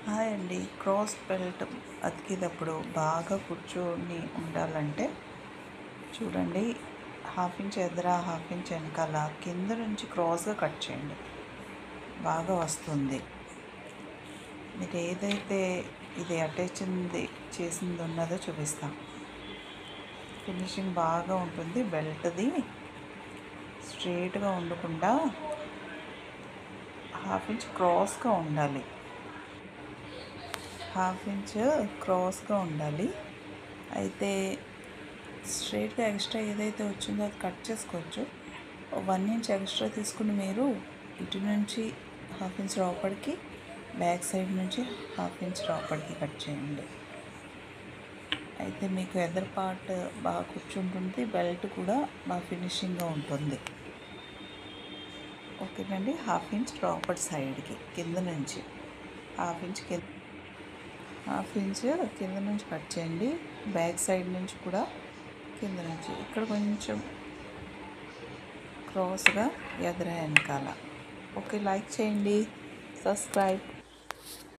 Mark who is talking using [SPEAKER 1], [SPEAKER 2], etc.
[SPEAKER 1] Hi అండి. Cross belt అతికేటప్పుడు బాగా కూర్చొని ఉండాలంటే చూడండి, హాఫ్ ఇంచ్ ఎదుర హాఫ్ ఇంచ్ వెనకాల కింద నుంచి క్రాస్గా కట్ చేయండి. బాగా వస్తుంది. మీరు ఏదైతే ఇది చేసింది ఉన్నదో చూపిస్తాం. ఫినిషింగ్ బాగా ఉంటుంది. బెల్ట్ది స్ట్రైట్గా ఉండకుండా హాఫ్ ఇంచ్ క్రాస్గా ఉండాలి. హాఫ్ ఇంచ్ క్రాస్గా ఉండాలి. అయితే స్ట్రైట్గా ఎక్స్ట్రా ఏదైతే వచ్చిందో అది కట్ చేసుకోవచ్చు. 1 ఇంచ్ ఎక్స్ట్రా తీసుకుని మీరు ఇటు నుంచి హాఫ్ ఇంచ్ లోపలికి, బ్యాక్ సైడ్ నుంచి హాఫ్ ఇంచ్ లోపలికి కట్ చేయండి. అయితే మీకు ఎదర్ పార్ట్ బాగా కూర్చుంటుంది, బెల్ట్ కూడా బాగా ఫినిషింగ్గా ఉంటుంది. ఓకేనండి. హాఫ్ ఇంచ్ లోపలి సైడ్కి కింద నుంచి హాఫ్ ఇంచ్ కింద నుంచి కట్ చేయండి. బ్యాక్ సైడ్ నుంచి కూడా కింద నుంచి ఇక్కడ కొంచెం క్రాస్గా ఎదుర వెనకాల. ఓకే, లైక్ చేయండి, సబ్స్క్రైబ్.